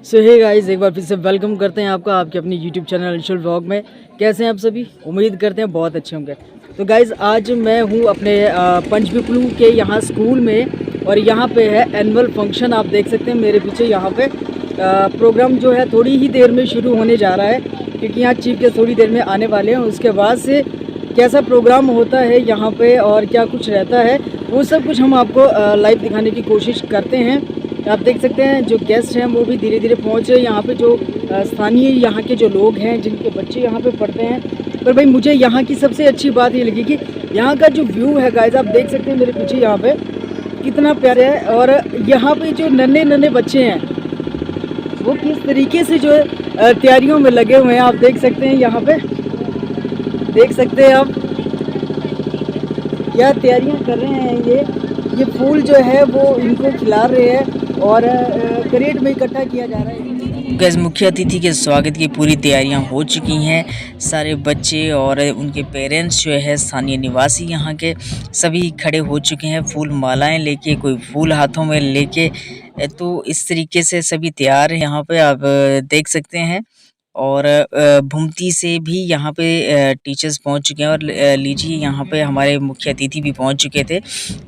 सो hey guys, एक बार फिर से वेलकम करते हैं आपका आपके अपनी यूट्यूब चैनल अंशुल व्लॉग में। कैसे हैं आप सभी? उम्मीद करते हैं बहुत अच्छे होंगे। तो गाइस, आज मैं हूं अपने पंचबिपलू के यहाँ स्कूल में और यहाँ पे है एनुअल फंक्शन। आप देख सकते हैं मेरे पीछे यहाँ पे प्रोग्राम जो है थोड़ी ही देर में शुरू होने जा रहा है, क्योंकि यहाँ चीफ गेस्ट थोड़ी देर में आने वाले हैं। उसके बाद से कैसा प्रोग्राम होता है यहाँ पे और क्या कुछ रहता है, वो सब कुछ हम आपको लाइव दिखाने की कोशिश करते हैं। आप देख सकते हैं जो गेस्ट हैं वो भी धीरे धीरे पहुँच रहे हैं यहाँ पे। जो स्थानीय यहाँ के जो लोग हैं, जिनके बच्चे यहाँ पे पढ़ते हैं। पर भाई, मुझे यहाँ की सबसे अच्छी बात ये लगी कि यहाँ का जो व्यू है गाइस, आप देख सकते हैं मेरे पीछे यहाँ पे कितना प्यारा है। और यहाँ पे जो नन्हे नन्हे बच्चे हैं वो किस तरीके से जो है तैयारियों में लगे हुए हैं। आप देख सकते हैं यहाँ पे, देख सकते हैं आप क्या तैयारियां कर रहे हैं। ये फूल जो है वो इनको खिला रहे हैं और करेट में इकट्ठा किया जा रहा है। गैस मुख्य अतिथि के स्वागत की पूरी तैयारियां हो चुकी हैं। सारे बच्चे और उनके पेरेंट्स जो है स्थानीय निवासी यहाँ के सभी खड़े हो चुके हैं, फूल मालाएं लेके, कोई फूल हाथों में लेके। तो इस तरीके से सभी तैयार हैं यहाँ पे, आप देख सकते हैं। और भुमती से भी यहाँ पे टीचर्स पहुँच चुके हैं। और लीजिए, यहाँ पे हमारे मुख्य अतिथि भी पहुँच चुके थे।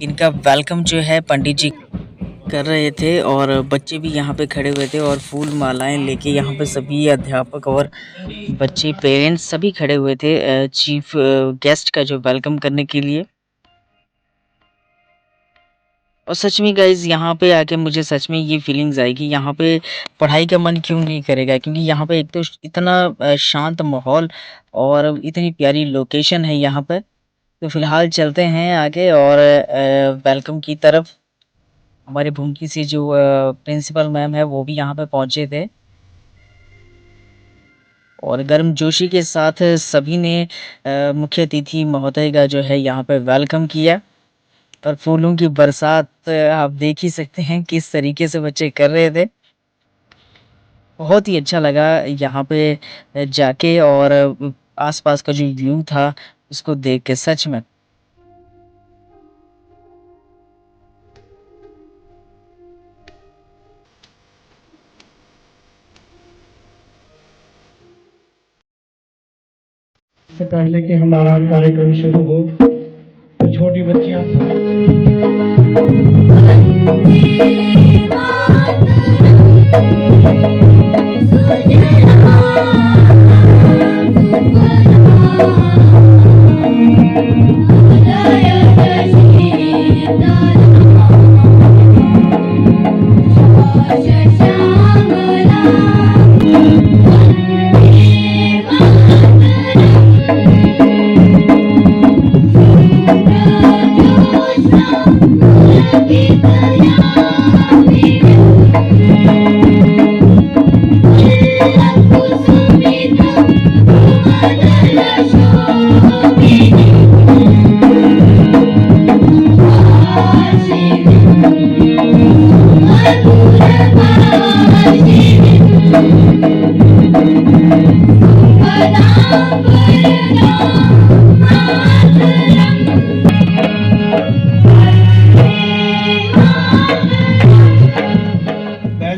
इनका वेलकम जो है पंडित जी कर रहे थे और बच्चे भी यहाँ पे खड़े हुए थे और फूल मालाएं लेके यहाँ पे सभी अध्यापक और बच्चे, पेरेंट्स सभी खड़े हुए थे चीफ गेस्ट का जो वेलकम करने के लिए। और सच में गाइज, यहाँ पे आके मुझे सच में ये फीलिंग्स आई कि यहाँ पे पढ़ाई का मन क्यों नहीं करेगा, क्योंकि यहाँ पे एक तो इतना शांत माहौल और इतनी प्यारी लोकेशन है यहाँ पे। तो फिलहाल चलते हैं आगे और वेलकम की तरफ। हमारे भूमकी से जो प्रिंसिपल मैम है वो भी यहाँ पे पहुँचे थे और गर्मजोशी के साथ सभी ने मुख्य अतिथि महोदय का जो है यहाँ पे वेलकम किया। और फूलों की बरसात आप देख ही सकते हैं किस तरीके से बच्चे कर रहे थे। बहुत ही अच्छा लगा यहाँ पे जाके और आसपास का जो व्यू था उसको देख के, सच में। से पहले कि हमारा कार्यक्रम शुरू हो, तो छोटी बच्चियां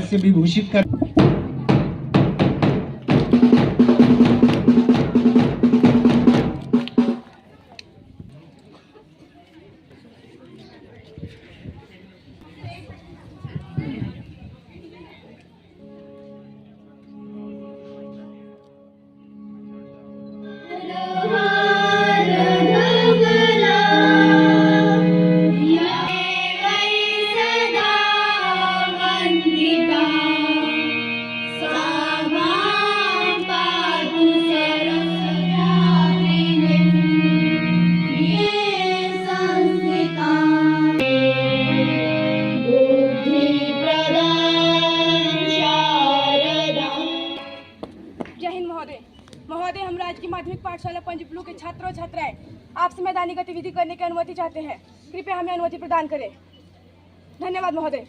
से विभूषित कर महोदय, हम राजकीय माध्यमिक पाठशाला पंचबिपलू के छात्र और छात्राएं आपसे मैदानी गतिविधि करने की अनुमति चाहते हैं। कृपया हमें अनुमति प्रदान करें। धन्यवाद महोदय।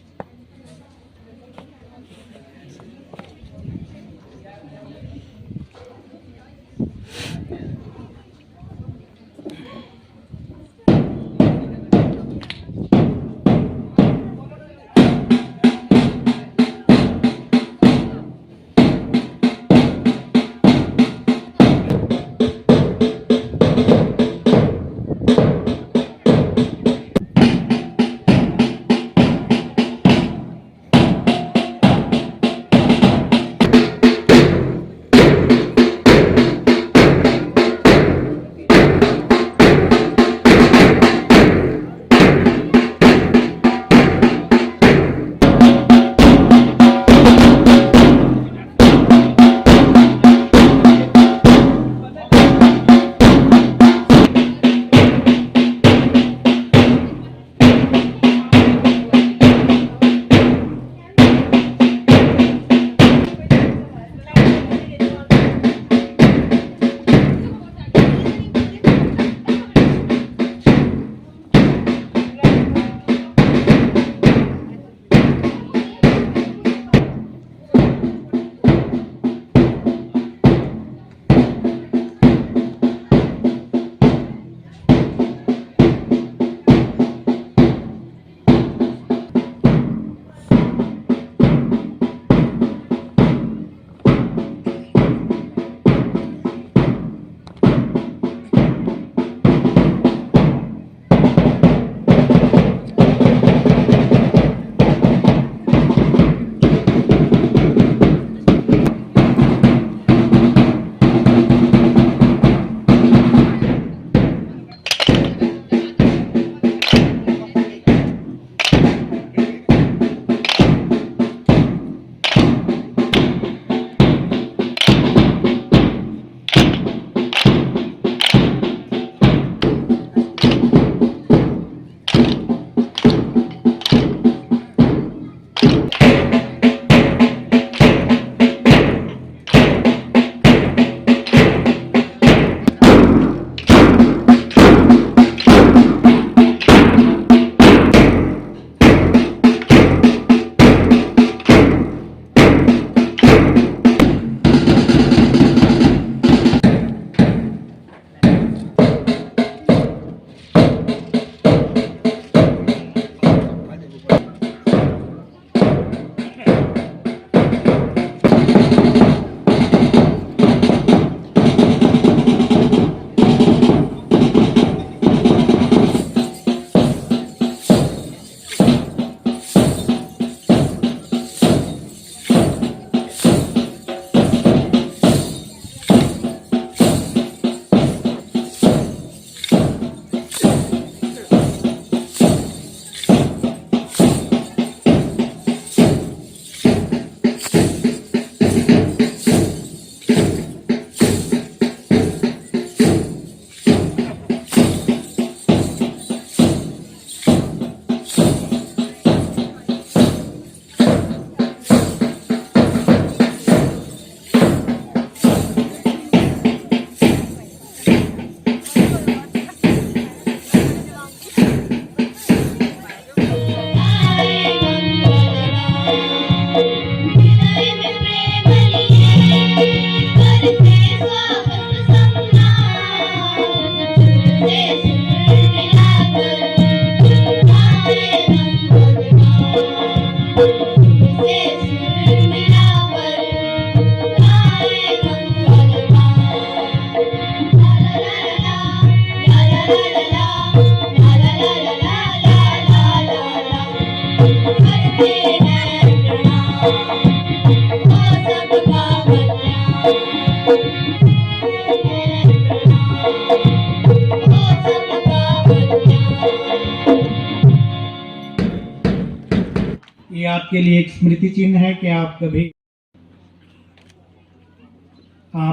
आपके लिए एक स्मृति चिन्ह है कि आप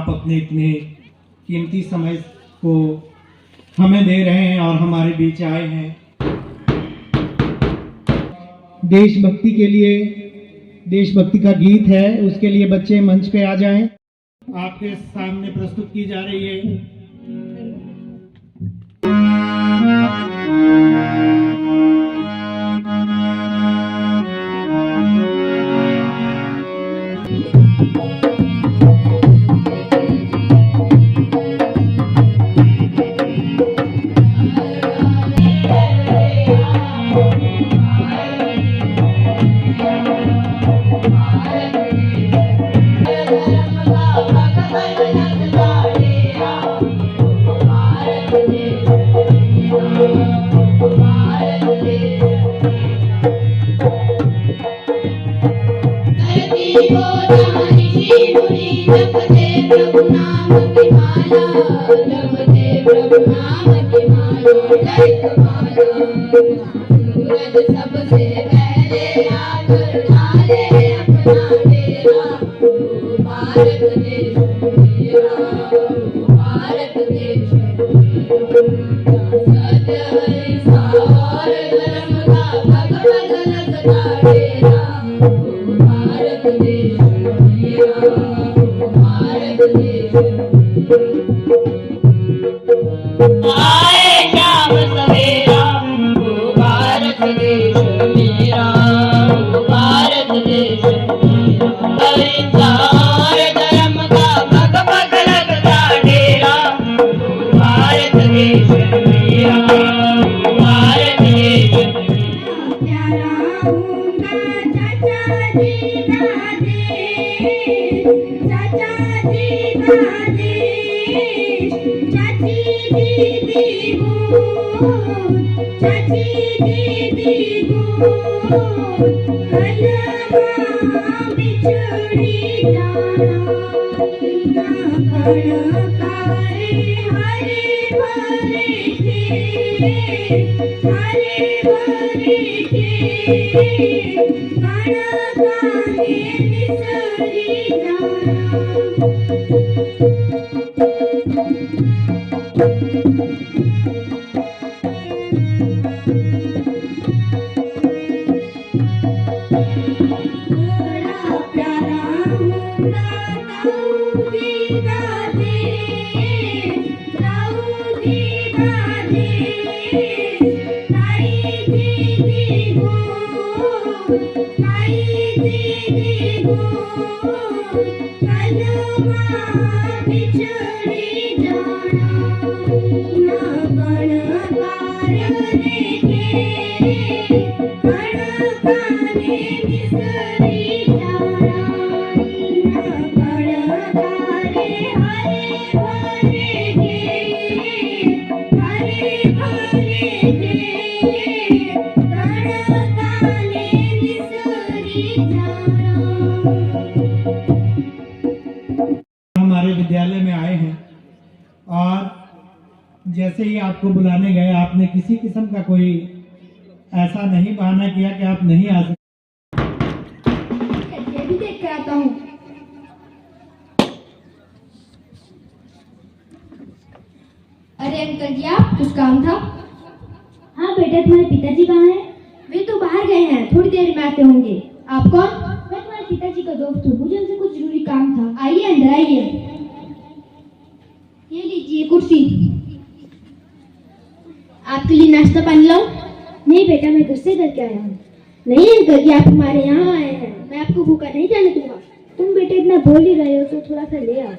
अपने इतने कीमती समय को हमें दे रहे हैं और हमारे बीच आए हैं। देशभक्ति के लिए, देशभक्ति का गीत है, उसके लिए बच्चे मंच पे आ जाएं। आपके सामने प्रस्तुत की जा रही है। प्रभु नाम की माला जपते प्रभु नाम की माला जप माला सूरज सबसे पहले आकर डाले अपना डेरा भारत देश मेरा भारत देश सत्य सार धर्म का भगवत लगता डेरा भारत देश मेरा भारत देश आए शाम सवेरा वो भारत देश मेरा वो भारत देश मेरा सार धर्म का भगवत लगता डेरा वो भारत देश मेरा वो भारत देश प्यारा होगा चाचा जी का देश चाचा जी का देश चाची दीदी गोद चाची दीदी गोद कलमा बिछड़ी जाना कणकारे हरे भरे खेत हरे भरे खेत कणकारे बिसरी जाना हमारे विद्यालय में आए हैं और जैसे ही आपको बुलाने गए आपने किसी किस्म का कोई ऐसा नहीं बहाना किया कि आप नहीं आ सकते। ये भी देख कर आता हूँ। अरे अंकल जी आप कुछ काम था? हाँ बेटा तुम्हारे पिताजी कहाँ हैं? वे तो बाहर गए हैं, थोड़ी देर में आते होंगे। आप कौन? मैं तुम्हारे पिताजी का दोस्त हूँ, मुझे उनसे कुछ जरूरी काम था। आइए अंदर आइए। ये लीजिए कुर्सी। आपके लिए नाश्ता पानी लाऊं? नहीं बेटा मैं घर से करके आया हूँ। नहीं अंकल जी आप हमारे यहाँ आए हैं, मैं आपको भूखा नहीं जाने दूंगा। तुम बेटे इतना बोल ही रहे हो तो थोड़ा सा ले आओ।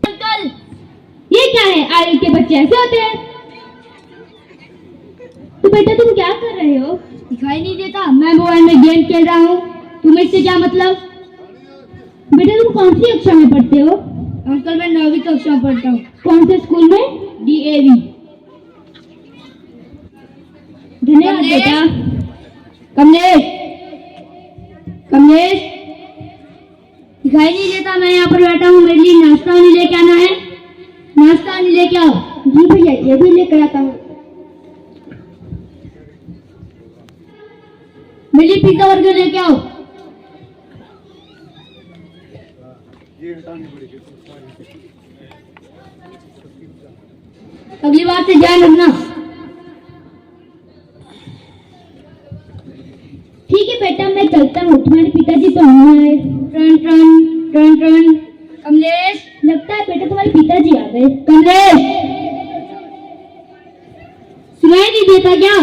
अंकल ये क्या है? आयल के बच्चे ऐसे होते हैं? तो बेटा तुम क्या कर रहे हो? दिखाई नहीं देता? मैं मोबाइल में गेम खेल रहा हूँ। तुम्हें इससे क्या मतलब? बेटा तुम कौन सी कक्षा में पढ़ते हो? अंकल मैं 9वीं कक्षा में पढ़ता हूँ। कौन से स्कूल में? DAV। धन्यवाद बेटा। कमलेश कमलेश दिखाई नहीं देता? मैं यहाँ पर बैठा हूँ, मेरे लिए नाश्ता नहीं लेके आना है। नाश्ता नहीं लेके आओ। जी भैया ये भी लेकर आता हूँ। मेरे लिए पिज्जा बर्गर लेके आओ। अगली बार से ध्यान रखना। ठीक है बेटा, मैं चलता हूँ, तुम्हारे पिताजी तो नहीं आए। टन टन टन टन। कमलेश, लगता है बेटा तुम्हारे पिताजी आ गए। कमलेश, सुनाई नहीं देता क्या?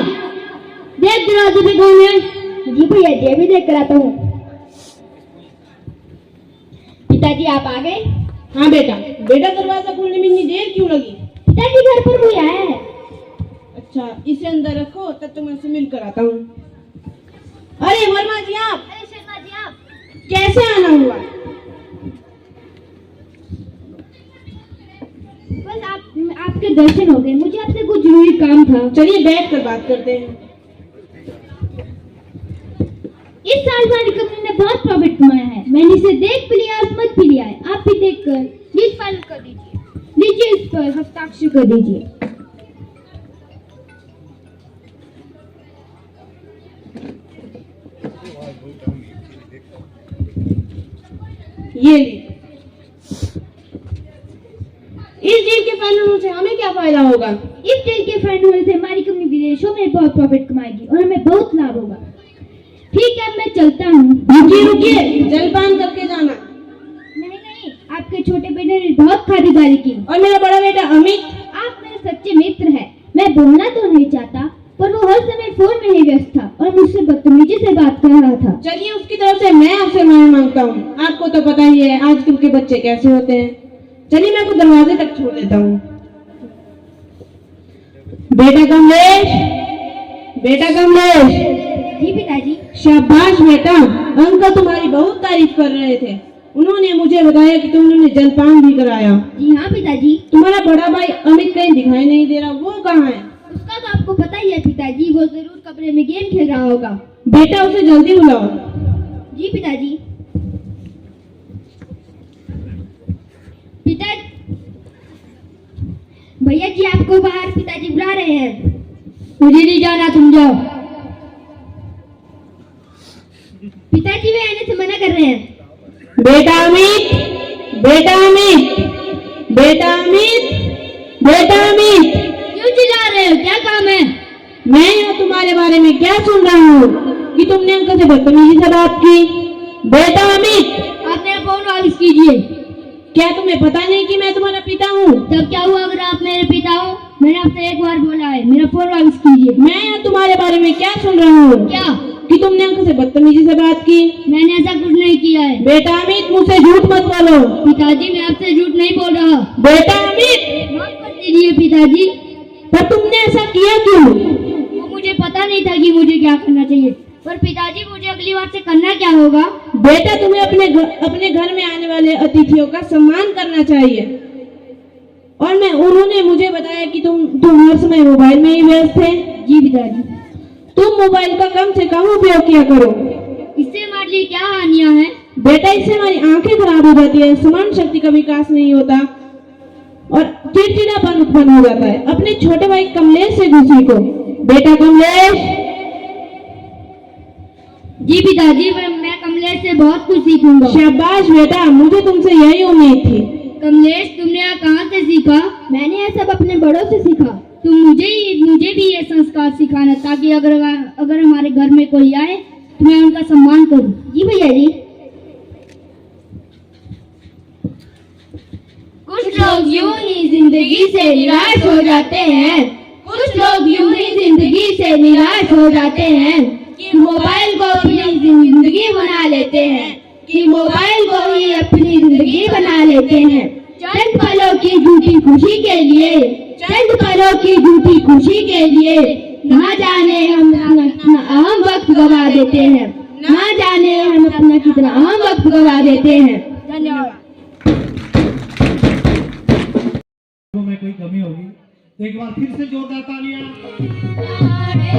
देख दरवाजे पे कौन है? जी भैया जी, अभी देख कर आता हूँ। पिताजी आप आ गए? हाँ बेटा। बेटा दरवाजा खोलने में इतनी देर क्यों लगी? पिताजी घर पर कोई आया है। अच्छा, इसे अंदर रखो, तब तो मैं उसे मिल कर आता हूँ। अरे वर्मा जी आप! अरे शर्मा जी आप! कैसे आना हुआ? बस आपके दर्शन हो गए, मुझे आपसे कुछ जरूरी काम था। चलिए बैठ कर बात करते हैं। इस साल हमारी कंपनी ने बहुत प्रॉफिट कमाया है। मैंने इसे देख भी लिया और समझ भी लिया है। आप भी देख कर लीज फाइनल कर दीजिए। लीजिए, इस पर हस्ताक्षर कर दीजिए। ये ली। इस डील के फाइनल होने से हमें क्या फायदा होगा? इस डील के फाइनल होने से हमारी कंपनी विदेशों में बहुत प्रॉफिट कमाएगी और हमें बहुत लाभ होगा। ठीक है, मैं चलता हूँ। रुकिए रुकिए, जलपान करके जाना। नहीं, आपके छोटे बेटे ने बहुत खातिरदारी की। और मेरा बड़ा बेटा अमित? आप मेरे सच्चे मित्र हैं। मैं बोलना तो नहीं चाहता, पर वो हर समय फोन में ही व्यस्त था और मुझसे बदतमीजी से बात कर रहा था। चलिए, उसकी तरफ से मैं आपसे माफी मांगता हूँ। आपको तो पता ही है आजकल के बच्चे कैसे होते हैं। चलिए, मैं आपको दरवाजे तक छोड़ देता हूँ। बेटा कमलेश, बेटा कमलेश। जी पिताजी। शाबाश बेटा, अंकल तुम्हारी बहुत तारीफ कर रहे थे। उन्होंने मुझे बताया कि तुमने जलपान भी कराया। जी हाँ पिताजी। तुम्हारा बड़ा भाई अमित कहीं दिखाई नहीं दे रहा, वो कहाँ है? उसका तो आपको पता ही है पिताजी, वो जरूर कमरे में गेम खेल रहा होगा। बेटा, उसे जल्दी बुलाओ। जी पिताजी। पिताजी, भैया जी आपको बाहर पिताजी बुला रहे हैं। मुझे नहीं जाना, तुम जाओ। पिताजी वे आने से मना कर रहे हैं। बेटा अमित, बेटा अमित, बेटा अमित, बेटा अमित। क्यों चिल्ला रहे हो? क्या काम है? मैं यहाँ तुम्हारे बारे में क्या सुन रहा हूँ कि तुमने अंकल से बदतमीजी से बात की। बेटा अमित, आप मेरा फोन वापस कीजिए। क्या तुम्हें पता नहीं कि मैं तुम्हारा पिता हूँ? तब क्या हुआ अगर आप मेरे पिता हो? मैंने आपसे एक बार बोला है, मेरा फोन वापस कीजिए। मैं यहाँ तुम्हारे बारे में क्या सुन रहा हूँ क्या? कि तुमने अंकल से बदतमीजी से बात की। मैंने ऐसा कुछ नहीं किया है। बेटा अमित, मुझसे झूठ मत बोलो। पिताजी, मैं आपसे झूठ नहीं बोल रहा। बेटा अमित, माफ कर दीजिए पिताजी। पर तुमने ऐसा किया क्यों? वो मुझे पता नहीं था कि मुझे क्या करना चाहिए, पर पिताजी मुझे अगली बार से करना क्या होगा? बेटा, तुम्हें अपने घर में आने वाले अतिथियों का सम्मान करना चाहिए। और उन्होंने मुझे बताया कि तुम हर समय मोबाइल में ही व्यस्त थे। जी पिताजी। तुम मोबाइल का कम से कम उपयोग किया करो। इससे हमारे लिए क्या हानियां हैं? बेटा, इससे हमारी आंखें खराब हो जाती है, स्मरण शक्ति का विकास नहीं होता और चिड़चिड़ापन उत्पन्न हो जाता है। अपने छोटे भाई कमलेश से भी सीखो। बेटा कमलेश। जी पिताजी, मैं कमलेश से बहुत कुछ सीखूंगा। शाबाश बेटा, मुझे तुमसे यही उम्मीद थी। कमलेश, तुमने यहाँ कहाँ से सीखा? मैंने ये सब अपने बड़ों से सीखा। तुम मुझे भी ये संस्कार सिखाना, ताकि अगर हमारे घर में कोई आए तो मैं उनका सम्मान करूं। जी भैया जी। कुछ लोग यूं ही जिंदगी से निराश हो जाते हैं। कुछ लोग यूं ही जिंदगी से निराश हो जाते हैं कि मोबाइल को अपनी जिंदगी बना लेते हैं, कि मोबाइल को ही अपनी जिंदगी बना लेते हैं। चंद पलों की झूठी खुशी के लिए, चंद पलों की झूठी खुशी के लिए ना जाने हम अपना अहम वक्त गवा देते हैं, ना जाने हम अपना कितना अहम वक्त गवा देते हैं। धन्यवाद। में कोई कमी होगी, एक बार फिर से जोरदार तालियां। करे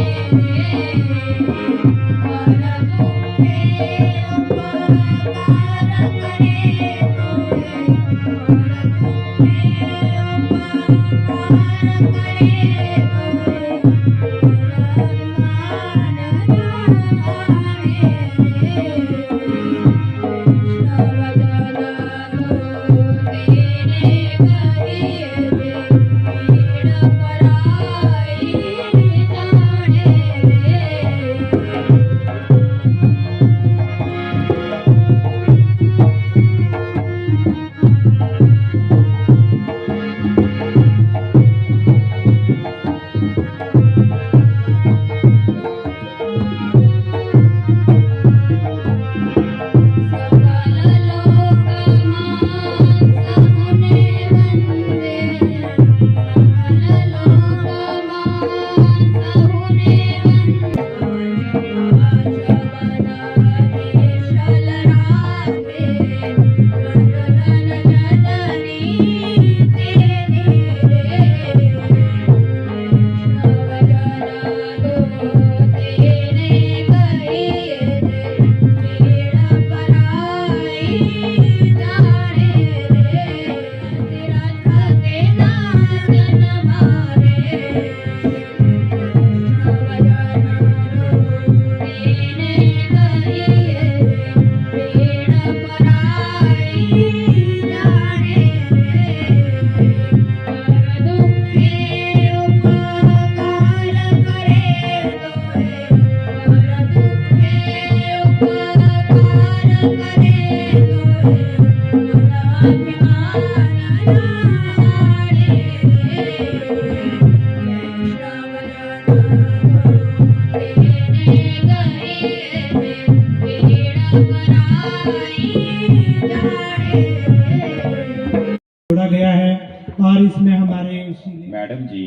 मैडम जी,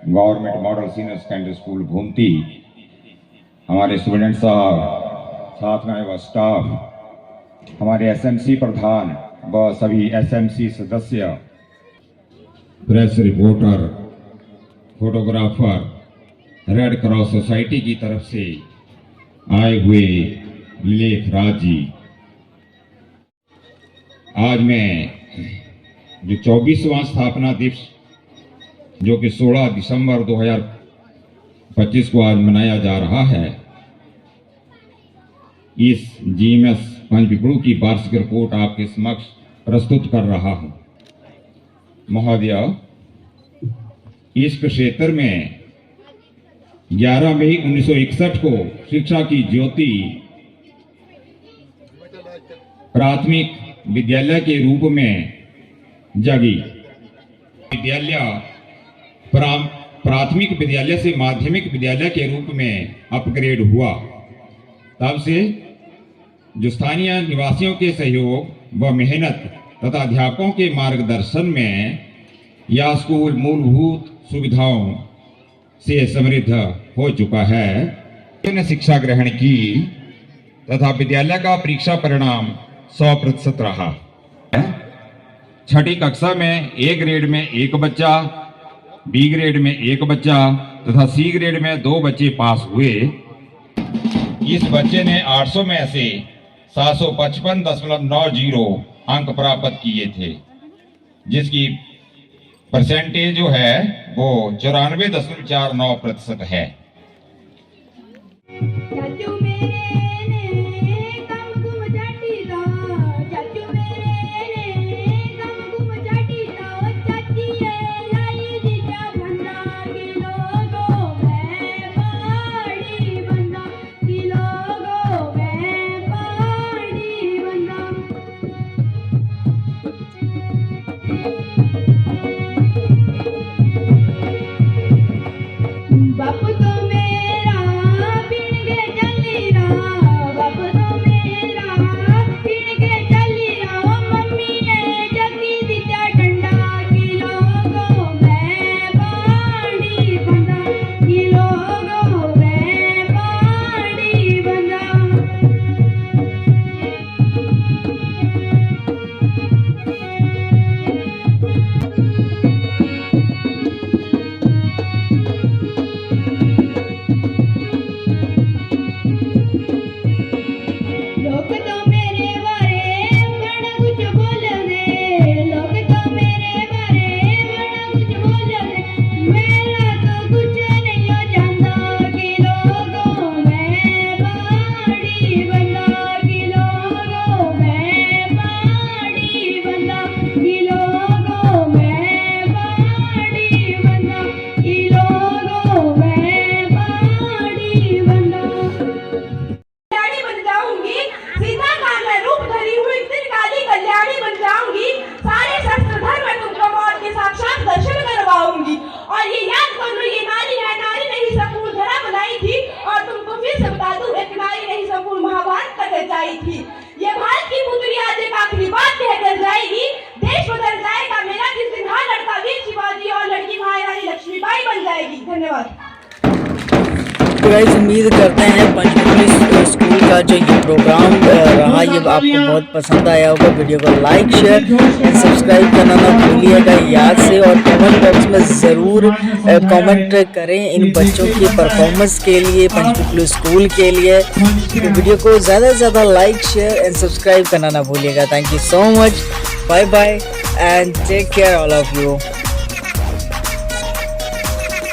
government model senior secondary school Ghumti, हमारे स्टूडेंट साहब, साथ में व स्टाफ, हमारे एसएमसी प्रधान व सभी एसएमसी सदस्य, press reporter, photographer, red cross society की तरफ से आए हुए लेखराज जी, आज मैं जो 24वां स्थापना दिवस जो कि 16 दिसंबर 2025 को आज मनाया जा रहा है, इस जीएमएस पंचपिपलू की वार्षिक रिपोर्ट आपके समक्ष प्रस्तुत कर रहा हूं। महोदय, इस क्षेत्र में 11 मई 1961 को शिक्षा की ज्योति प्राथमिक विद्यालय के रूप में जगी। विद्यालय प्राथमिक विद्यालय से माध्यमिक विद्यालय के रूप में अपग्रेड हुआ। तब से जो स्थानीय निवासियों के सहयोग व मेहनत तथा अध्यापकों के मार्गदर्शन में यह स्कूल मूलभूत सुविधाओं से समृद्ध हो चुका है। ने शिक्षा ग्रहण की तथा विद्यालय का परीक्षा परिणाम 100% रहा। छठी कक्षा में ए ग्रेड में 1 बच्चा, बी ग्रेड में 1 बच्चा तथा सी ग्रेड में 2 बच्चे पास हुए। इस बच्चे ने 800 में से 755.90 अंक प्राप्त किए थे, जिसकी परसेंटेज जो है वो 94.49% है। बापू तो मेरा पीण के चली रहा, बापू तो मेरा पीण के चली रहा, मम्मी ने जगी दिया ठंडा, किलो मैं पानी बंदा, किलो मैं पानी बंदा। लोग तो मेरे बारे बड़ा कुछ बोलने, लोग तो मेरे बारे बड़ा कुछ बोलने, मेरा तो कुछ नहीं जानता, कि लोगों में पानी बंदा, कि लोगों में पानी बंदा, कि लोगों में पानी बंदा, कि लोगों में पानी बंदा। कल्याणी बन जाऊंगी, सीता का मैं रूप धरी हुई फिर काली कल्याणी बन जाऊंगी, सारे शस्त्र धर मैं तुमको मौत के साक्षात दर्शन करवाऊंगी। और ये याद कर लो, ये नारी है, नारी नहीं संपूर्ण धरा बनाई थी। और तुमको फिर से बता दूं, एक नारी नहीं संपूर्ण महाभारत तक रचाई थी। ये भारत की पुत्री आज एक आखिरी बात कहकर जाएगी, देश बदल जाएगा मेरा जिस दिन हाँ लड़का वीर शिवाजी और लड़की महारानी लक्ष्मीबाई बन जाएगी। धन्यवाद। तो गाइस, उम्मीद करते हैं पंचपिपलू स्कूल का जो ये प्रोग्राम रहा ये आपको बहुत पसंद आया होगा। वीडियो को लाइक, शेयर एंड सब्सक्राइब करना ना भूलिएगा याद से, और कमेंट बॉक्स में ज़रूर कमेंट करें इन बच्चों की परफॉर्मेंस के लिए, पंचपिपलू स्कूल के लिए। तो वीडियो को ज़्यादा से ज़्यादा लाइक, शेयर एंड सब्सक्राइब करना ना भूलिएगा। Thank you so much, bye bye and take care all of you.